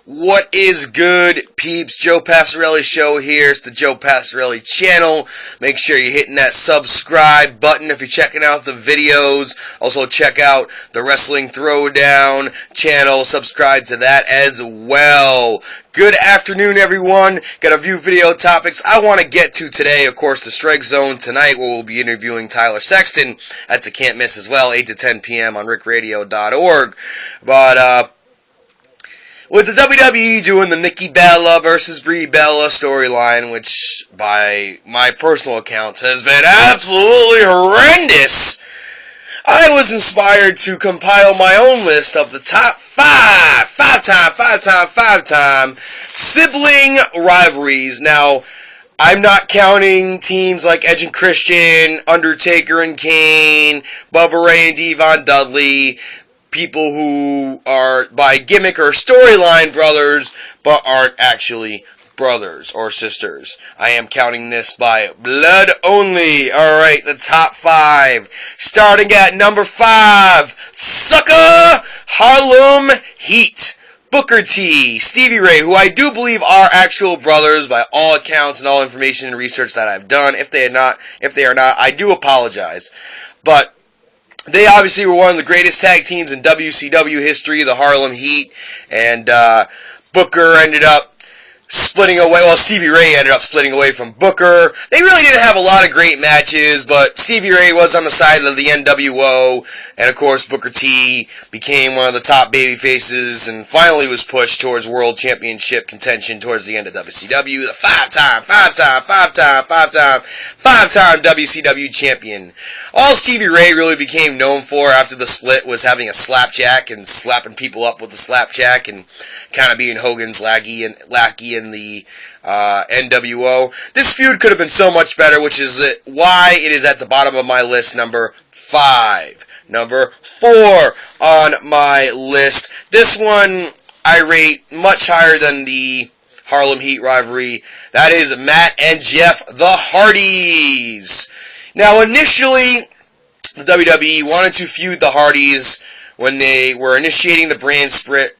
What is good, peeps? Joe Passarelli Show here. It's the Joe Passarelli channel. Make sure you're hitting that subscribe button if you're checking out the videos. Also, check out the Wrestling Throwdown channel. Subscribe to that as well. Good afternoon, everyone. Got a few video topics I want to get to today. Of course, the Strike Zone tonight, where we'll be interviewing Tyler Sexton. That's a can't miss as well, 8 to 10 p.m. on rickradio.org. But, with the WWE doing the Nikki Bella versus Brie Bella storyline, which by my personal accounts has been absolutely horrendous, I was inspired to compile my own list of the top five-time sibling rivalries. Now, I'm not counting teams like Edge and Christian, Undertaker and Kane, Bubba Ray and Devon Dudley, people who are by gimmick or storyline brothers, but aren't actually brothers or sisters. I am counting this by blood only. Alright, the top five. Starting at number 5, Sucker Harlem Heat. Booker T, Stevie Ray, who I do believe are actual brothers by all accounts and all information and research that I've done. If they are not, I do apologize. But they obviously were one of the greatest tag teams in WCW history, the Harlem Heat, and Booker ended up splitting away. Well, Stevie Ray ended up splitting away from Booker. They really didn't have a lot of great matches, but Stevie Ray was on the side of the NWO, and of course Booker T became one of the top baby faces and finally was pushed towards world championship contention towards the end of WCW. The five-time WCW champion. All Stevie Ray really became known for after the split was having a slapjack and slapping people up with a slapjack and kind of being Hogan's lackey in the NWO. This feud could have been so much better, which is why it is at the bottom of my list, number 5. Number 4 on my list. This one I rate much higher than the Harlem Heat rivalry. That is Matt and Jeff the Hardys. Now, initially, the WWE wanted to feud the Hardys when they were initiating the brand split,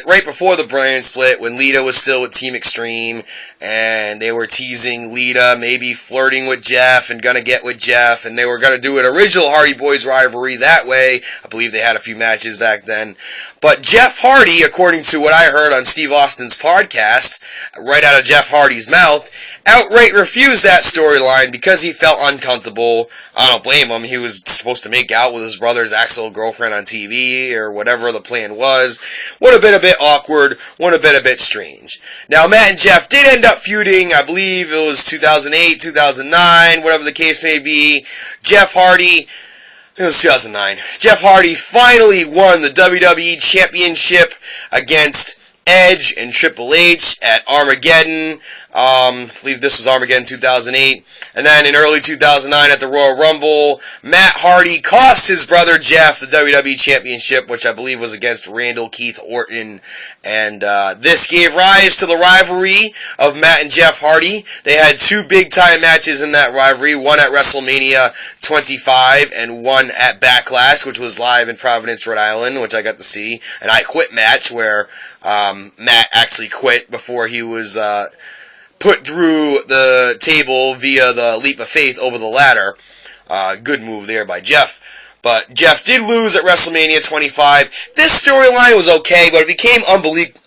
right before the brand split, when Lita was still with Team Extreme, and they were teasing Lita maybe flirting with Jeff and gonna get with Jeff, and they were gonna do an original Hardy Boys rivalry that way. I believe they had a few matches back then. But Jeff Hardy, according to what I heard on Steve Austin's podcast, right out of Jeff Hardy's mouth, outright refused that storyline because he felt uncomfortable. I don't blame him. He was supposed to make out with his brother's actual girlfriend on TV, or whatever the plan was. Would have been a bit awkward, would have been a bit strange. Now, Matt and Jeff did end up feuding. I believe it was 2008, 2009, whatever the case may be. Jeff Hardy, it was 2009. Jeff Hardy finally won the WWE Championship against Edge and Triple H at Armageddon. I believe this was Armageddon 2008. And then in early 2009 at the Royal Rumble, Matt Hardy cost his brother Jeff the WWE Championship, which I believe was against Randall Keith Orton. And this gave rise to the rivalry of Matt and Jeff Hardy. They had 2 big-time matches in that rivalry, one at WrestleMania 25 and one at Backlash, which was live in Providence, Rhode Island, which I got to see. An I Quit match where Matt actually quit before he was put through the table via the leap of faith over the ladder. Good move there by Jeff. But Jeff did lose at WrestleMania 25. This storyline was okay, but it became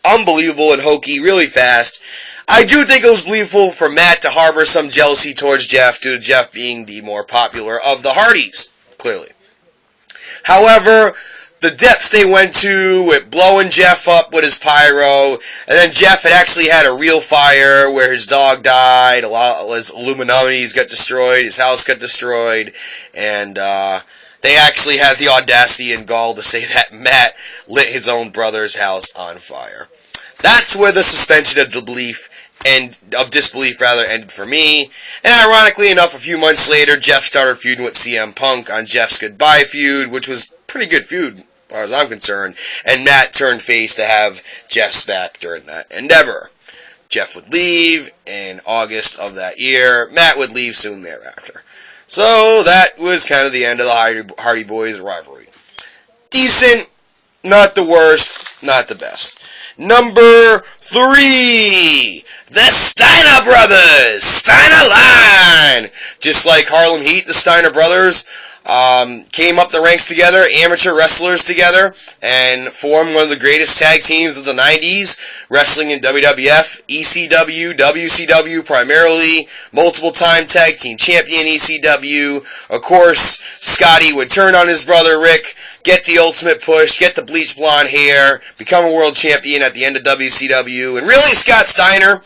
unbelievable and hokey really fast. I do think it was believable for Matt to harbor some jealousy towards Jeff due to Jeff being the more popular of the Hardys, clearly. However, the depths they went to with blowing Jeff up with his pyro, and then Jeff had actually had a real fire where his dog died, a lot of his Illuminati's got destroyed, his house got destroyed, and they actually had the audacity and gall to say that Matt lit his own brother's house on fire. That's where the suspension of disbelief ended for me. And ironically enough, a few months later, Jeff started feuding with CM Punk on Jeff's Goodbye feud, which was pretty good feud, as far as I'm concerned, and Matt turned face to have Jeff's back during that endeavor. Jeff would leave in August of that year. Matt would leave soon thereafter. So that was kind of the end of the Hardy Boys rivalry. Decent, not the worst, not the best. Number 3, the Steiner Brothers, Steiner Line. Just like Harlem Heat, the Steiner Brothers came up the ranks together, amateur wrestlers together, and formed one of the greatest tag teams of the 90s, wrestling in WWF, ECW, WCW primarily, multiple-time tag team champion ECW. Of course, Scotty would turn on his brother Rick, get the ultimate push, get the bleach blonde hair, become a world champion at the end of WCW, and really, Scott Steiner,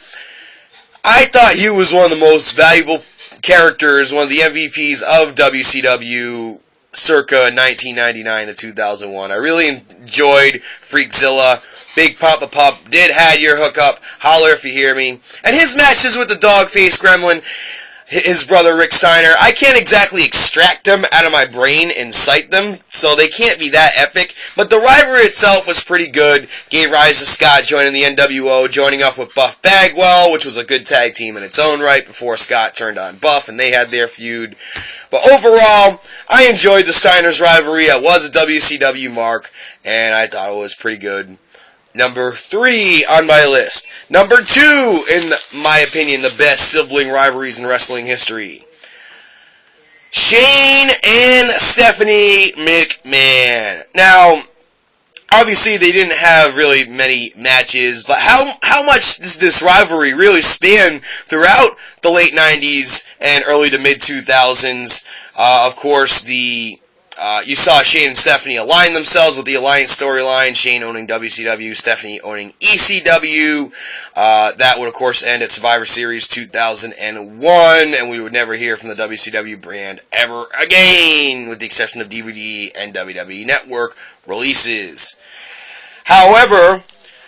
I thought he was one of the most valuable characters, one of the MVPs of WCW circa 1999 to 2001. I really enjoyed Freakzilla. Big Papa Pup did had your hookup. Holler if you hear me. And his matches with the dog-faced gremlin, his brother Rick Steiner, I can't exactly extract them out of my brain and cite them, so they can't be that epic. But the rivalry itself was pretty good. Gave rise to Scott joining the NWO, joining up with Buff Bagwell, which was a good tag team in its own right before Scott turned on Buff and they had their feud. But overall, I enjoyed the Steiners rivalry. I was a WCW mark, and I thought it was pretty good. Number 3 on my list. Number 2, in my opinion, the best sibling rivalries in wrestling history. Shane and Stephanie McMahon. Now, obviously they didn't have really many matches, but how much does this rivalry really span throughout the late 90s and early to mid 2000s? Of course, you saw Shane and Stephanie align themselves with the Alliance storyline, Shane owning WCW, Stephanie owning ECW. That would, of course, end at Survivor Series 2001, and we would never hear from the WCW brand ever again, with the exception of DVD and WWE Network releases. However,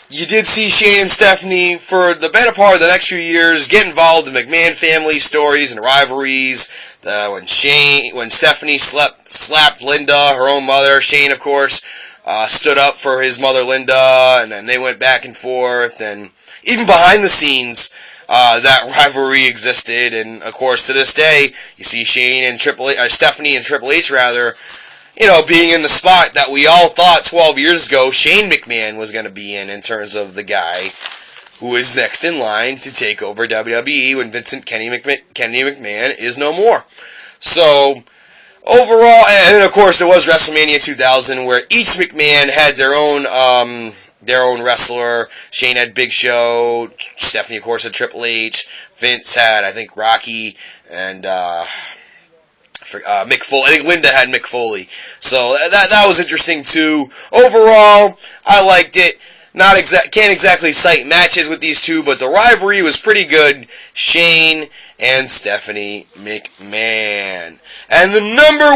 you did see Shane and Stephanie, for the better part of the next few years, get involved in McMahon family stories and rivalries. When Stephanie slapped Linda, her own mother, Shane, of course, stood up for his mother, Linda, and then they went back and forth. And even behind the scenes, that rivalry existed. And, of course, to this day, you see Stephanie and Triple H, being in the spot that we all thought 12 years ago Shane McMahon was going to be in terms of the guy who is next in line to take over WWE when Kenny McMahon is no more. So, overall, and of course it was WrestleMania 2000 where each McMahon had their own wrestler. Shane had Big Show, Stephanie of course had Triple H, Vince had I think Rocky, and Mick Foley. I think Linda had Mick Foley. So that was interesting too. Overall, I liked it. Can't exactly cite matches with these two, but the rivalry was pretty good. Shane and Stephanie McMahon. And the number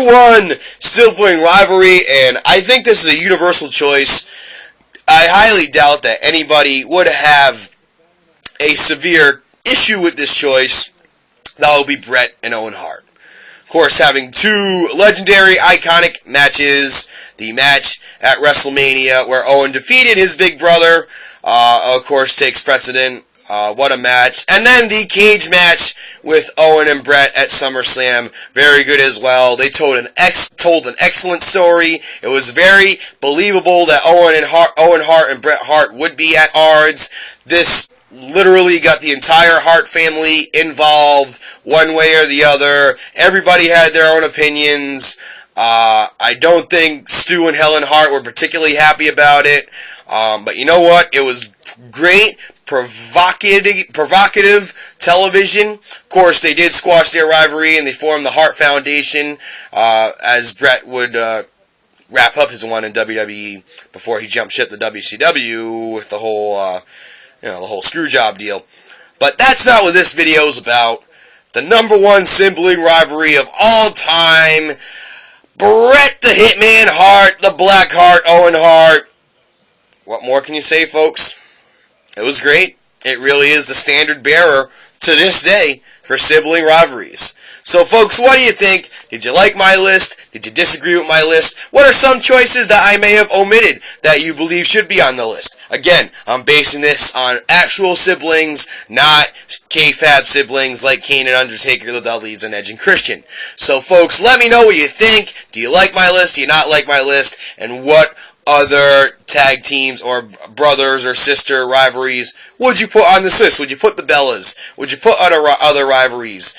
1 sibling rivalry, and I think this is a universal choice. I highly doubt that anybody would have a severe issue with this choice. That will be Bret and Owen Hart. Of course, having 2 legendary, iconic matches. The match at WrestleMania where Owen defeated his big brother, of course, takes precedent. What a match. And then the cage match with Owen and Bret at SummerSlam. Very good as well. They told an excellent story. It was very believable that Owen Hart and Bret Hart would be at odds. This literally got the entire Hart family involved, one way or the other. Everybody had their own opinions. I don't think Stu and Helen Hart were particularly happy about it. But you know what? It was great, provocative television. Of course, they did squash their rivalry and they formed the Hart Foundation, as Bret would wrap up his one in WWE before he jumped ship to WCW with the whole screw job deal. But that's not what this video is about. The number 1 sibling rivalry of all time. Bret the Hitman Hart, the Black Heart, Owen Hart. What more can you say, folks? It was great. It really is the standard bearer to this day for sibling rivalries. So, folks, what do you think? Did you like my list? Did you disagree with my list? What are some choices that I may have omitted that you believe should be on the list? Again, I'm basing this on actual siblings, not kayfabe siblings like Kane and Undertaker, the Dudleys, and Edge and Christian. So, folks, let me know what you think. Do you like my list? Do you not like my list? And what other tag teams or brothers or sister rivalries would you put on this list? Would you put the Bellas? Would you put other rivalries?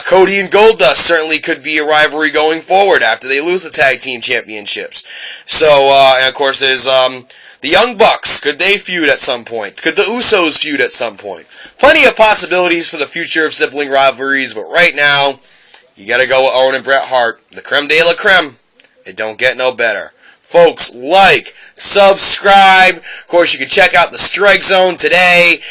Cody and Goldust certainly could be a rivalry going forward after they lose the tag team championships. So, and of course, there's the Young Bucks. Could they feud at some point? Could the Usos feud at some point? Plenty of possibilities for the future of sibling rivalries, but right now, you gotta go with Owen and Bret Hart. The creme de la creme. It don't get no better. Folks, like, subscribe. Of course, you can check out the Strike Zone today,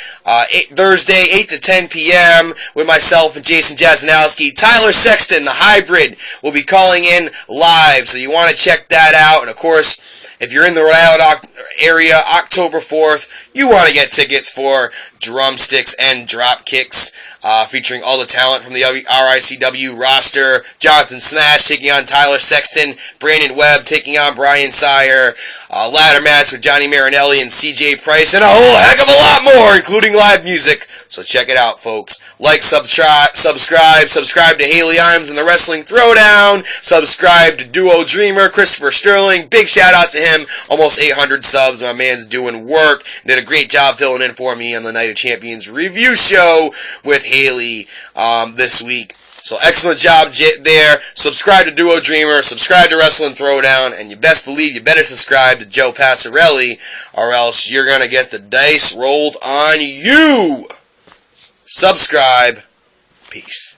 Thursday, 8 to 10 p.m. with myself and Jason Jazanowski. Tyler Sexton, the hybrid, will be calling in live, so you want to check that out. And, of course, if you're in the Rhode Island area, October 4th, you want to get tickets for Drumsticks and Dropkicks, featuring all the talent from the RICW roster. Jonathan Smash taking on Tyler Sexton, Brandon Webb taking on Brian Sire, ladder match with Johnny Marinelli and CJ Price, and a whole heck of a lot more, including live music. So check it out, folks. Like, subscribe to Haley Imes and the Wrestling Throwdown, subscribe to Duo Dreamer, Christopher Sterling, big shout out to him, almost 800 subs, my man's doing work, did a great job filling in for me on the Night of Champions review show with Haley this week. So excellent job there. Subscribe to Duo Dreamer, subscribe to Wrestling Throwdown, and you best believe you better subscribe to Joe Passarelli, or else you're going to get the dice rolled on you. Subscribe. Peace.